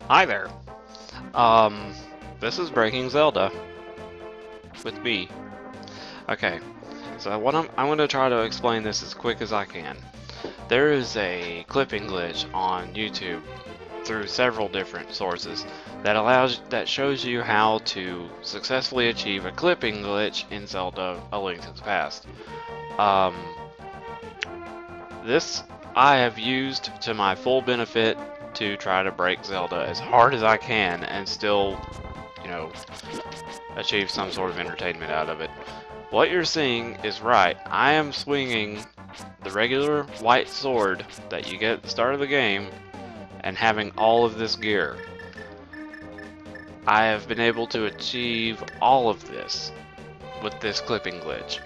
Hi there. Um, this is Breaking Zelda with me. Okay, so I'm going to try to explain this as quick as I can. There is a clipping glitch on YouTube through several different sources that shows you how to successfully achieve a clipping glitch in Zelda: A Link to the Past. Um, this I have used to my full benefit to try to break Zelda as hard as I can and still, you know, achieve some sort of entertainment out of it. What you're seeing is right. I am swinging the regular white sword that you get at the start of the game and having all of this gear. I have been able to achieve all of this with this clipping glitch.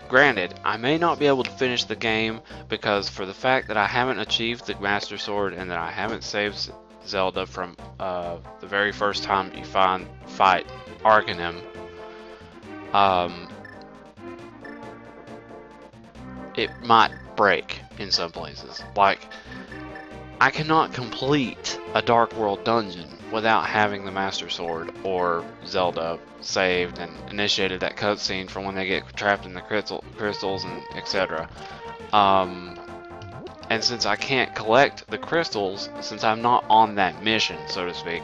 Granted, I may not be able to finish the game because for the fact that I haven't achieved the Master Sword and that I haven't saved Zelda from the very first time you fight Arcanum, um, it might break in some places. Like, I cannot complete a Dark World dungeon without having the Master Sword or Zelda saved and initiated that cutscene from when they get trapped in the crystals and etc. And since I can't collect the crystals, since I'm not on that mission, so to speak,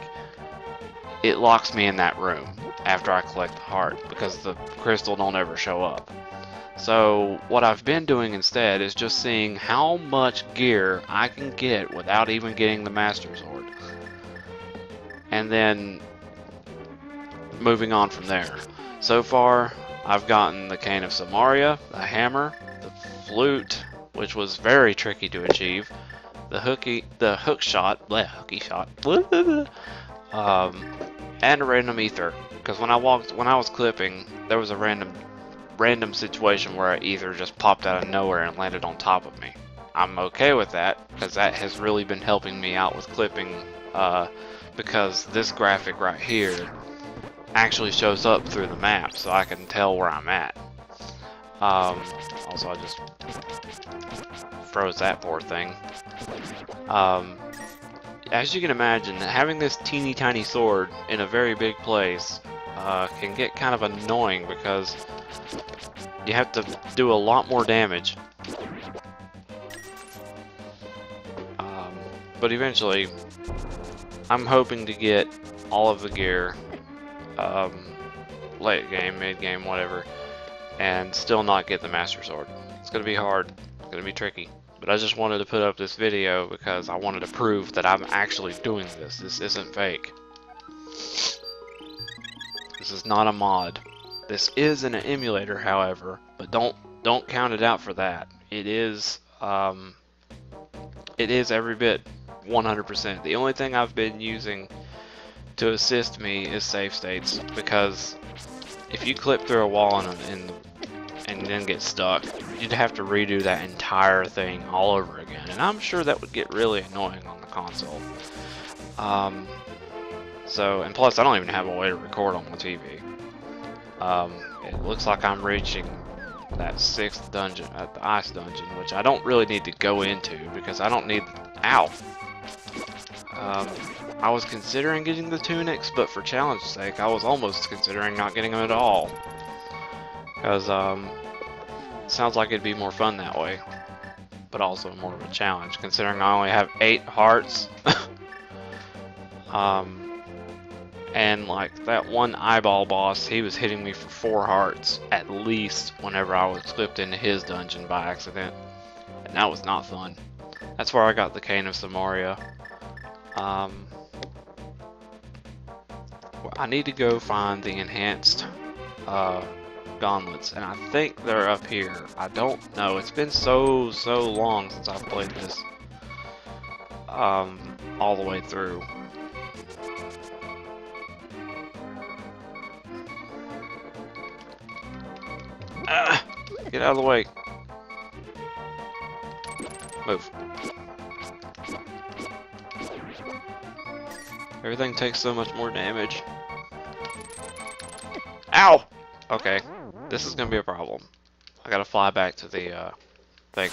it locks me in that room after I collect the heart because the crystal don't ever show up. So what I've been doing instead is just seeing how much gear I can get without even getting the Master Sword. And then moving on from there. So far, I've gotten the Cane of Samaria, the hammer, the flute, which was very tricky to achieve, the hook shot, and a random ether. Because when I was clipping, there was a random situation where an ether just popped out of nowhere and landed on top of me. I'm okay with that because that has really been helping me out with clipping, because this graphic right here actually shows up through the map so I can tell where I'm at. Also, I just froze that poor thing. As you can imagine, having this teeny tiny sword in a very big place can get kind of annoying because you have to do a lot more damage. But eventually, I'm hoping to get all of the gear, late game, mid game, whatever, and still not get the Master Sword. It's going to be hard, it's going to be tricky. But I just wanted to put up this video because I wanted to prove that I'm actually doing this. This isn't fake. This is not a mod. This is an emulator, however, but don't count it out for that. It is every bit 100%. The only thing I've been using to assist me is save states, because if you clip through a wall and then get stuck, you'd have to redo that entire thing all over again, and I'm sure that would get really annoying on the console. And plus I don't even have a way to record on my TV. It looks like I'm reaching that 6th dungeon, the ice dungeon, which I don't really need to go into because I don't need. Ow! I was considering getting the tunics, but for challenge sake, I was almost considering not getting them at all. Because, it sounds like it'd be more fun that way. But also more of a challenge, considering I only have 8 hearts. And like that one eyeball boss, he was hitting me for 4 hearts at least whenever I was clipped into his dungeon by accident. And that was not fun. That's where I got the Cane of Samaria. I need to go find the enhanced gauntlets, and I think they're up here. I don't know. It's been so long since I've played this all the way through. Get out of the way. Move. Everything takes so much more damage. Ow! Okay, this is gonna be a problem. I gotta fly back to the thing.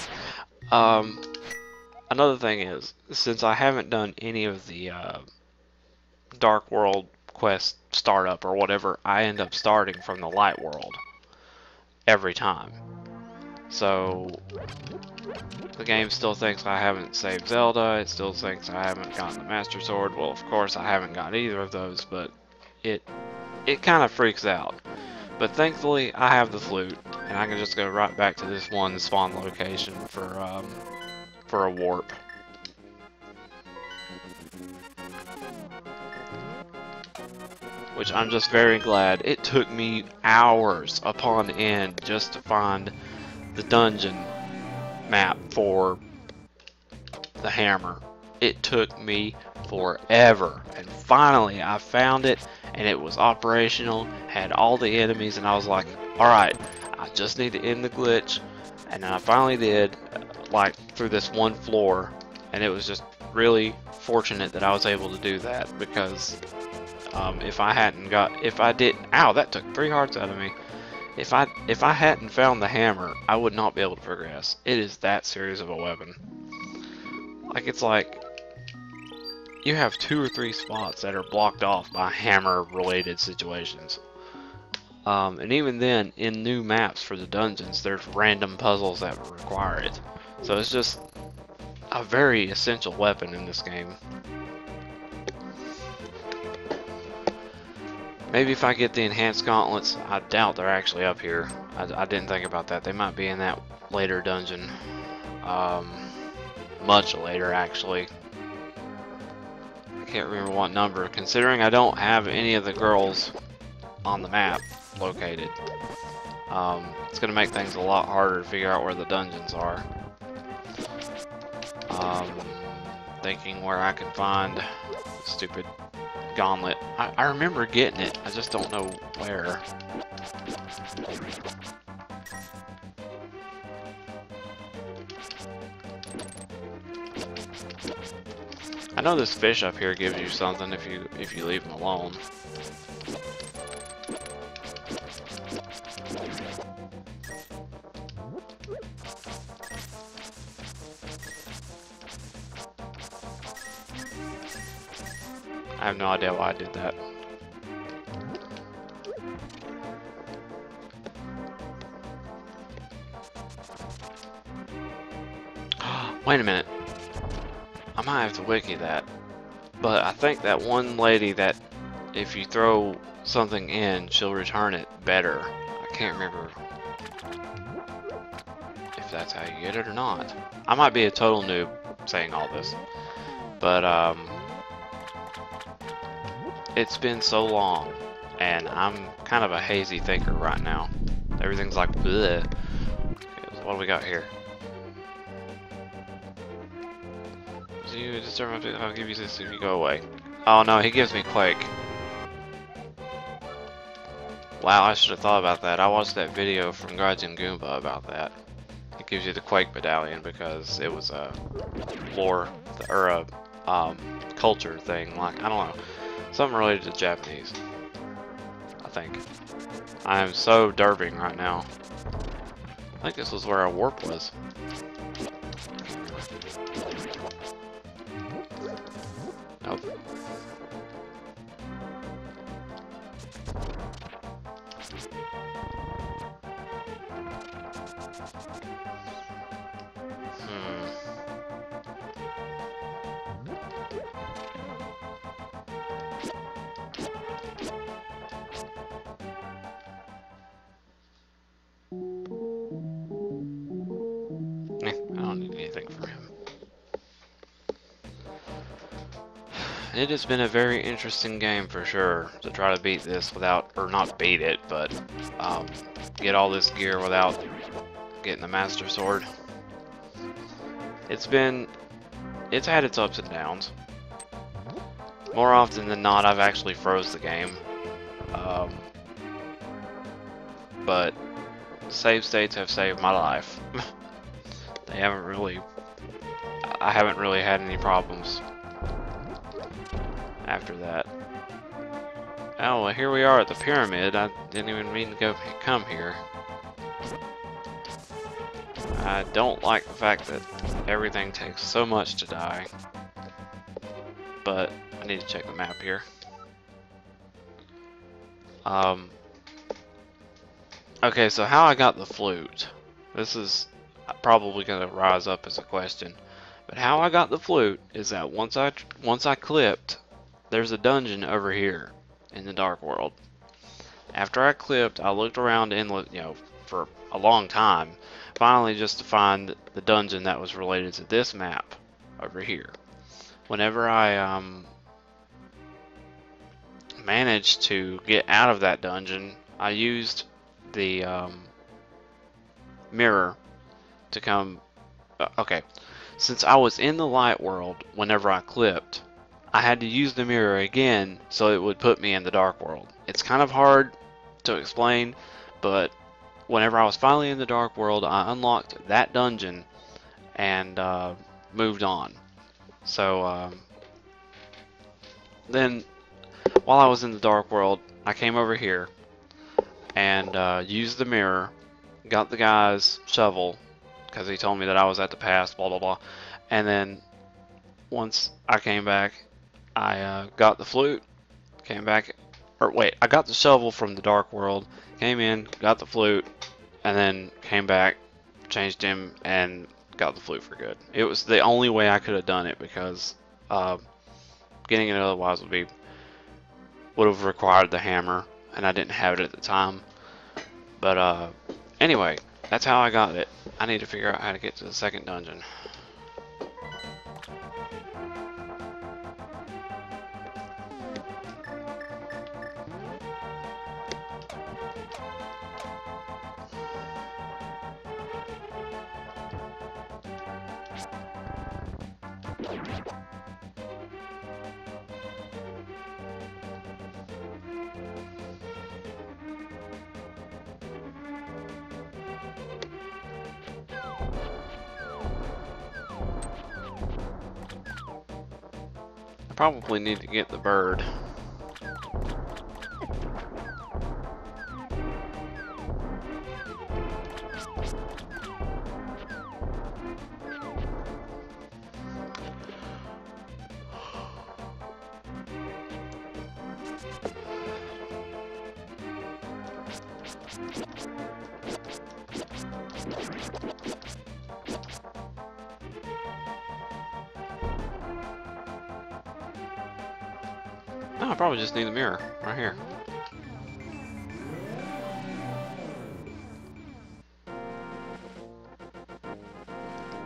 Another thing is, since I haven't done any of the Dark World quest startup or whatever, I end up starting from the Light World every time. So the game still thinks I haven't saved Zelda, it still thinks I haven't gotten the Master Sword. Well, of course I haven't got either of those, but it kind of freaks out. But thankfully I have the flute, and I can just go right back to this one spawn location for a warp. Which I'm just very glad. It took me hours upon end just to find the dungeon map for the hammer. It took me forever, and finally I found it, and it was operational, had all the enemies, and I was like, alright, I just need to end the glitch. And then I finally did, like through this one floor, and it was just really fortunate that I was able to do that, because if I didn't, ow, that took 3 hearts out of me. If I hadn't found the hammer, I would not be able to progress. It is that serious of a weapon. Like, it's like you have 2 or 3 spots that are blocked off by hammer related situations. And even then, in new maps for the dungeons, there's random puzzles that require it. So it's just a very essential weapon in this game. Maybe if I get the enhanced gauntlets, I doubt they're actually up here. I didn't think about that. They might be in that later dungeon. Much later, actually. I can't remember what number. Considering I don't have any of the girls on the map located, it's going to make things a lot harder to figure out where the dungeons are. Thinking where I can find stupid gauntlet. I remember getting it, I just don't know where. I know this fish up here gives you something if you leave him alone. I have no idea why I did that. Wait a minute. I might have to wiki that. But I think that one lady that if you throw something in, she'll return it better. I can't remember if that's how you get it or not. I might be a total noob saying all this. But it's been so long, and I'm kind of a hazy thinker right now. Everything's like bleh. Okay, so what do we got here? So you disturb my, I'll give you this if you go away. Oh no, he gives me Quake. Wow, I should have thought about that. I watched that video from Guardian Goomba about that. It gives you the Quake medallion because it was a lore or a culture thing. Like, I don't know. Something related to Japanese, I think. I am so derping right now. I think this was where our warp was. Nope. I don't need anything from him. It has been a very interesting game for sure to try to beat this without, or not beat it, but get all this gear without getting the Master Sword. It's had its ups and downs. More often than not, I've actually froze the game. But save states have saved my life. They haven't really, I haven't really had any problems after that. Oh, well, here we are at the pyramid. I didn't even mean to come here. I don't like the fact that everything takes so much to die. But I need to check the map here. Um, okay, so how I got the flute. This is probably going to rise up as a question. But how I got the flute is that once I clipped, there's a dungeon over here in the Dark World. After I clipped, I looked around for a long time, finally just to find the dungeon that was related to this map over here. Whenever I managed to get out of that dungeon, I used the mirror to come. Okay, since I was in the light world whenever I clipped, I had to use the mirror again so it would put me in the dark world. It's kind of hard to explain, but whenever I was finally in the dark world, I unlocked that dungeon and moved on. So then, while I was in the dark world, I came over here and used the mirror, got the guy's shovel because he told me that I was at the pass, blah blah blah, and then once I came back, I got the flute, came back, or wait, I got the shovel from the dark world, came in, got the flute, and then came back, changed him, and got the flute for good. It was the only way I could have done it because getting it otherwise would have required the hammer, and I didn't have it at the time. But anyway, that's how I got it. I need to figure out how to get to the second dungeon. I probably need to get the bird. No, I probably just need the mirror right here.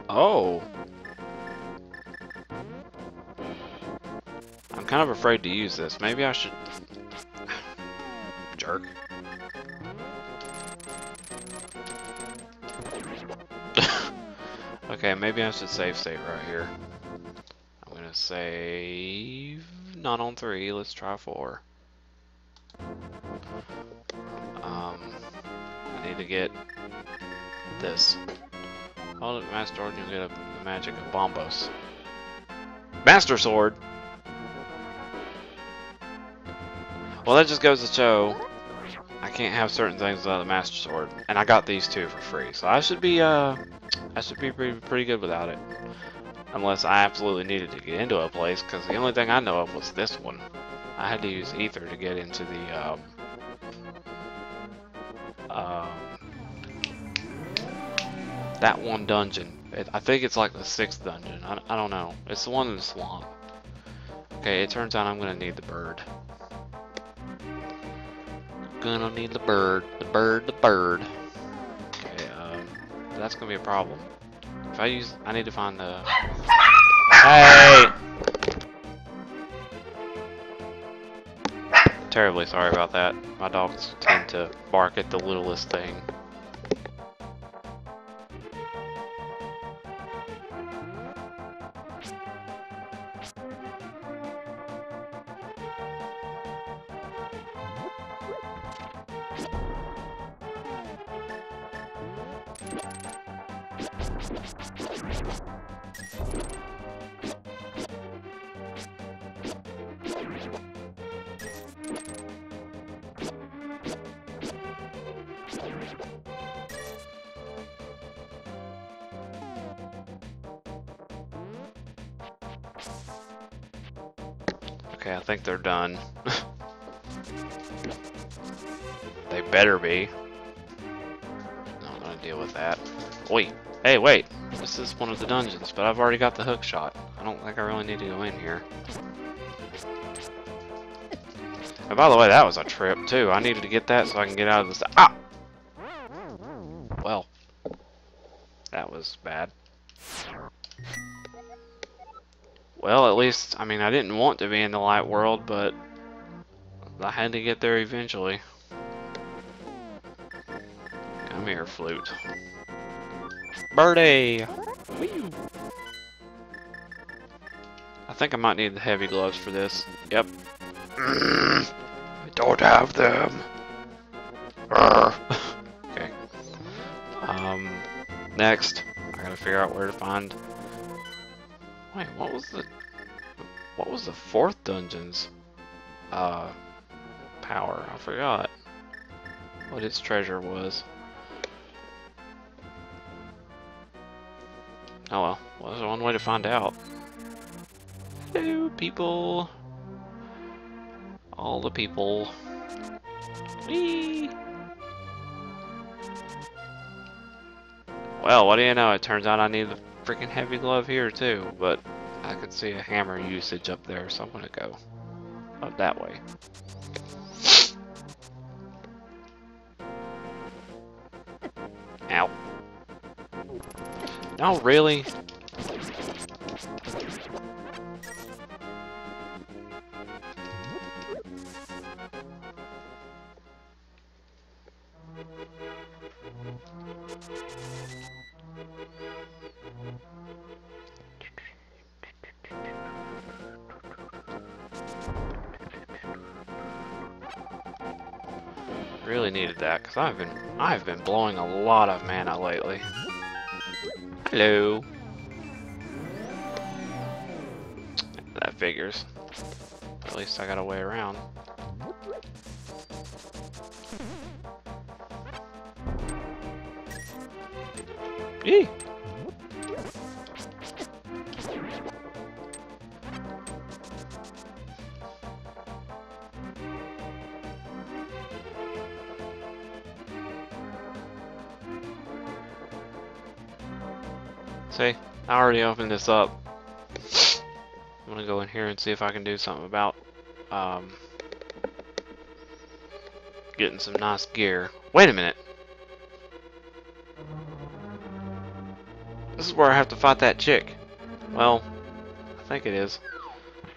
Oh! I'm kind of afraid to use this. Maybe I should... Jerk. Okay, maybe I should save state right here. I'm gonna save... Not on 3, let's try 4. I need to get this. Hold it, Master Sword, and you'll get the magic of Bombos. Master Sword! Well, that just goes to show I can't have certain things without the Master Sword, and I got these two for free, so I should be pretty good without it, unless I absolutely needed to get into a place. Because the only thing I know of was this one. I had to use Ether to get into the that one dungeon. I think it's like the 6th dungeon. I don't know. It's the one in the swamp. Okay, it turns out I'm gonna need the bird. Gonna need the bird. The bird. Okay, that's gonna be a problem. If I need to find the... Hey! Terribly sorry about that. My dogs tend to bark at the littlest thing. Okay, I think they're done. They better be. No, I'm gonna deal with that. Wait. Hey, wait. This is one of the dungeons, but I've already got the hook shot. I don't think I really need to go in here. And by the way, that was a trip, too. I needed to get that so I can get out of this. Ah! Well. That was bad. Well, at least, I mean, I didn't want to be in the light world, but I had to get there eventually. Come here, flute. Birdie! Whee! I think I might need the heavy gloves for this. Yep. I don't have them. Okay. Next, I gotta figure out where to find. Wait, what was the fourth dungeon's power? I forgot what its treasure was. Oh well, there's one way to find out. Hello, people. All the people. Whee! Well, what do you know? It turns out I need the freaking heavy glove here too, but I could see a hammer usage up there, so I'm gonna go up that way. Ow. No, really? Really needed that because I've been blowing a lot of mana lately. Hello. That figures. At least I got a way around. Yee! See, I already opened this up. I'm gonna go in here and see if I can do something about getting some nice gear. Wait a minute. This is where I have to fight that chick. Well, I think it is.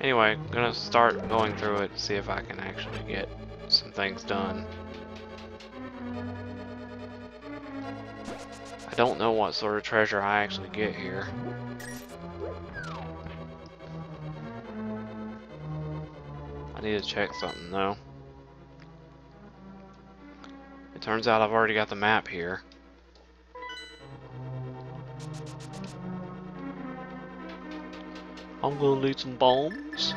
Anyway, I'm gonna start going through it to see if I can actually get some things done. I don't know what sort of treasure I actually get here. I need to check something though. It turns out I've already got the map here. I'm gonna need some bombs.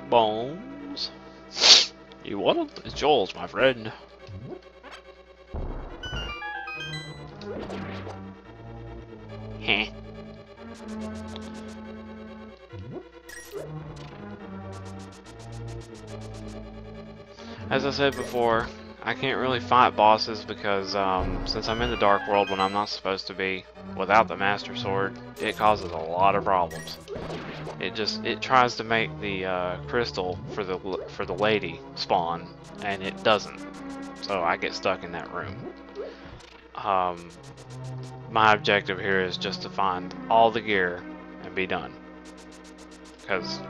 Bombs. You want them? It's yours, my friend. Heh. As I said before, I can't really fight bosses because since I'm in the dark world when I'm not supposed to be without the master sword, it causes a lot of problems. It tries to make the crystal for the lady spawn, and it doesn't. So I get stuck in that room. My objective here is just to find all the gear and be done. Because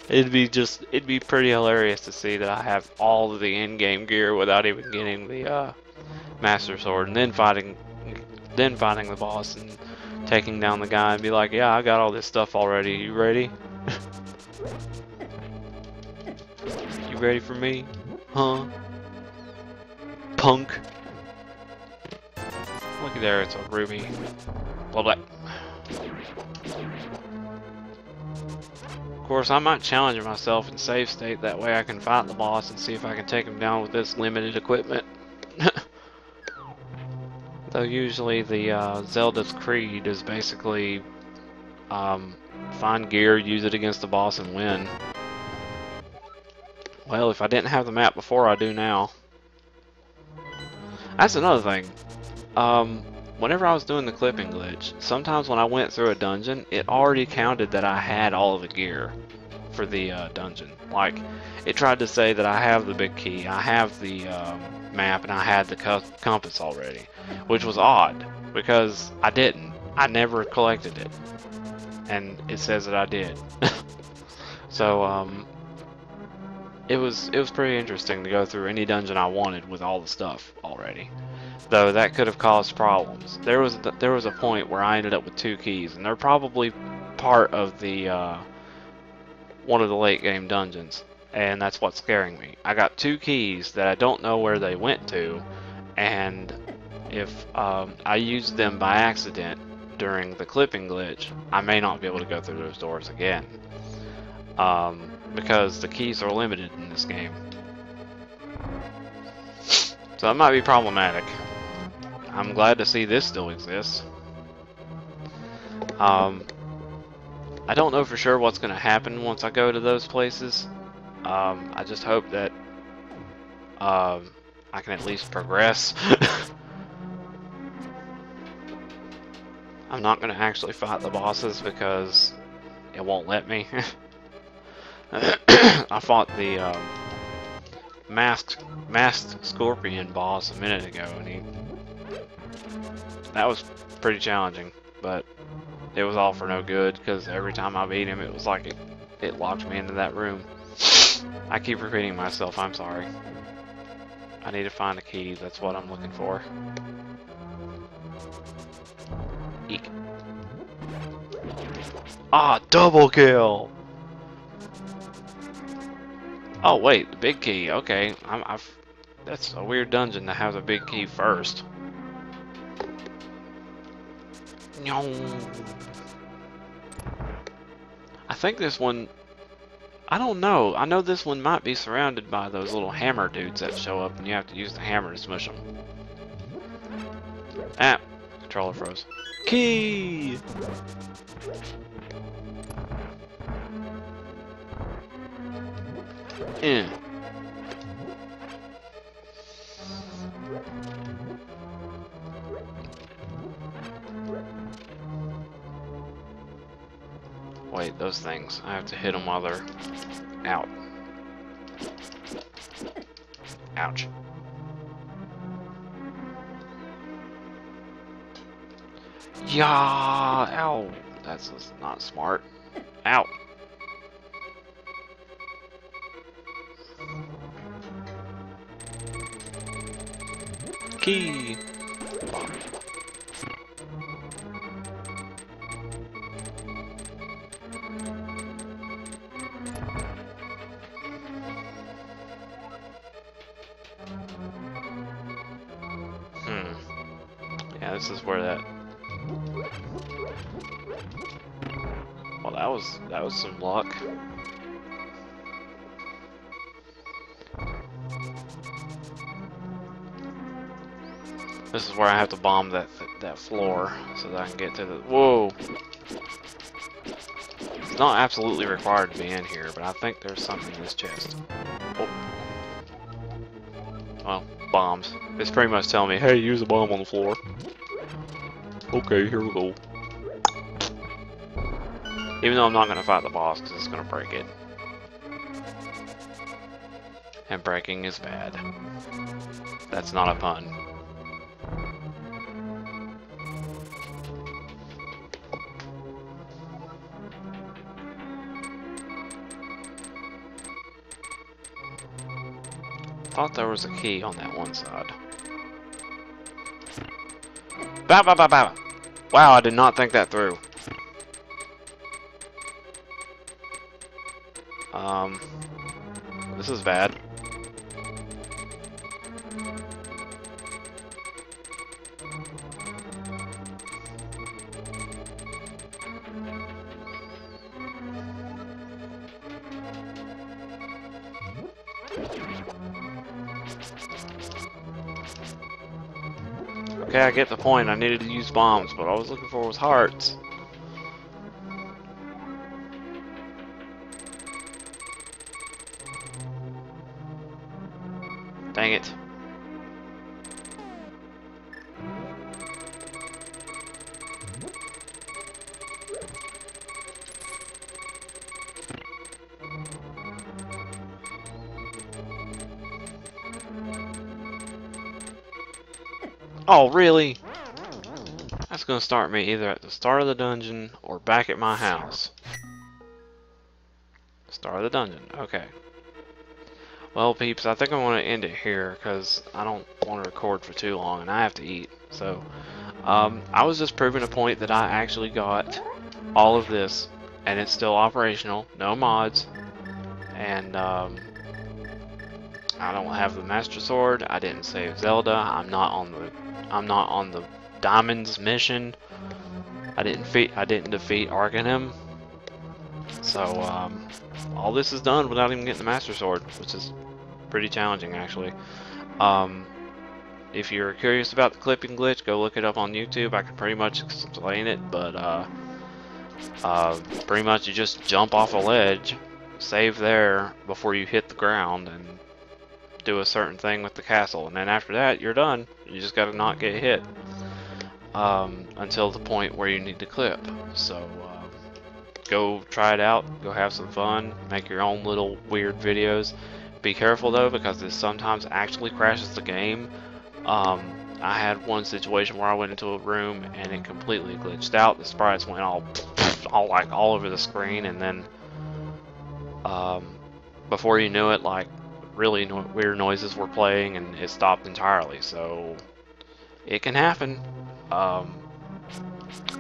it'd be pretty hilarious to see that I have all of the in-game gear without even getting the master sword, and then fighting the boss and taking down the guy and be like, yeah, I got all this stuff already. You ready? You ready for me? Huh? Punk. Look there, it's a ruby. Blah blah. Of course, I might challenge myself in save state, that way I can fight the boss and see if I can take him down with this limited equipment. Though usually the Zelda's creed is basically find gear, use it against the boss, and win. Well, if I didn't have the map before, I do now. That's another thing. Whenever I was doing the clipping glitch, sometimes when I went through a dungeon, it already counted that I had all of the gear for the dungeon. Like, it tried to say that I have the big key, I have the map, and I had the compass already, which was odd because I didn't. I never collected it, and it says that I did. So it was pretty interesting to go through any dungeon I wanted with all the stuff already. Though that could have caused problems. There was a point where I ended up with 2 keys, and they're probably part of the one of the late game dungeons, and that's what's scaring me. I got 2 keys that I don't know where they went to, and if I used them by accident during the clipping glitch, I may not be able to go through those doors again, because the keys are limited in this game. So that might be problematic. I'm glad to see this still exists. I don't know for sure what's going to happen once I go to those places. I just hope that I can at least progress. I'm not going to actually fight the bosses because it won't let me. I fought the masked scorpion boss a minute ago, and that was pretty challenging, but it was all for no good because every time I beat him, it was like it locked me into that room. I keep repeating myself. I'm sorry. I need to find a key. That's what I'm looking for. Eek. Ah, double kill! Oh wait, the big key. Okay, that's a weird dungeon to have the big key first. I think this one, I don't know. I know this one might be surrounded by those little hammer dudes that show up, and you have to use the hammer to smush them. Ah, controller froze. Key! Eh. Wait, those things. I have to hit them while they're out. Ouch. Yeah, ow. That's not smart. Ow. Key. Yeah, this is where that. Well, that was some luck. This is where I have to bomb that floor so that I can get to the. Whoa! It's not absolutely required to be in here, but I think there's something in this chest. Oh. Well, bombs. It's pretty much telling me, hey, use a bomb on the floor. Okay, here we go. Even though I'm not going to fight the boss because it's going to break it. And breaking is bad. That's not a pun. Thought there was a key on that one side. Bow, bow, bow, bow. Wow, I did not think that through. This is bad. Okay, I get the point. I needed to use bombs, but all I was looking for was hearts. Dang it. Oh, really? That's gonna start me either at the start of the dungeon or back at my house. Start of the dungeon. Okay. Well, peeps, I think I want to end it here because I don't want to record for too long and I have to eat. So, I was just proving a point that I actually got all of this and it's still operational, no mods, and I don't have the master sword. I didn't save Zelda. I'm not on the diamonds mission. I didn't defeat Arcanum. So all this is done without even getting the master sword, which is pretty challenging actually. Um, if you're curious about the clipping glitch, go look it up on YouTube. I can pretty much explain it, but pretty much you just jump off a ledge, save there before you hit the ground, and do a certain thing with the castle, and then after that you're done. You just gotta not get hit until the point where you need to clip. So go try it out, go have some fun, make your own little weird videos. Be careful though, because this sometimes actually crashes the game. I had one situation where I went into a room and it completely glitched out. The sprites went all over the screen, and then before you knew it, like really weird noises were playing and it stopped entirely. So it can happen. I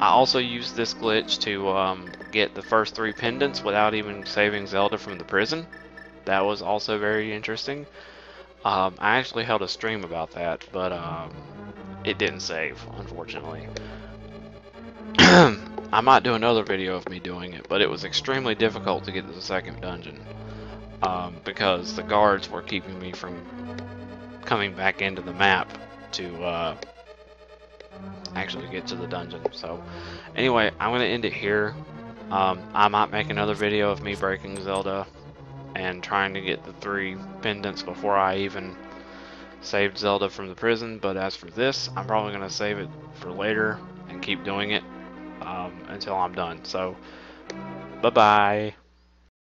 also used this glitch to get the first 3 pendants without even saving Zelda from the prison. That was also very interesting. I actually held a stream about that, but it didn't save, unfortunately. I might do another video of me doing it, but it was extremely difficult to get to the second dungeon because the guards were keeping me from coming back into the map to actually get to the dungeon. So anyway, I'm going to end it here. I might make another video of me breaking Zelda and trying to get the 3 pendants before I even saved Zelda from the prison, but as for this, I'm probably going to save it for later and keep doing it until I'm done. So bye bye.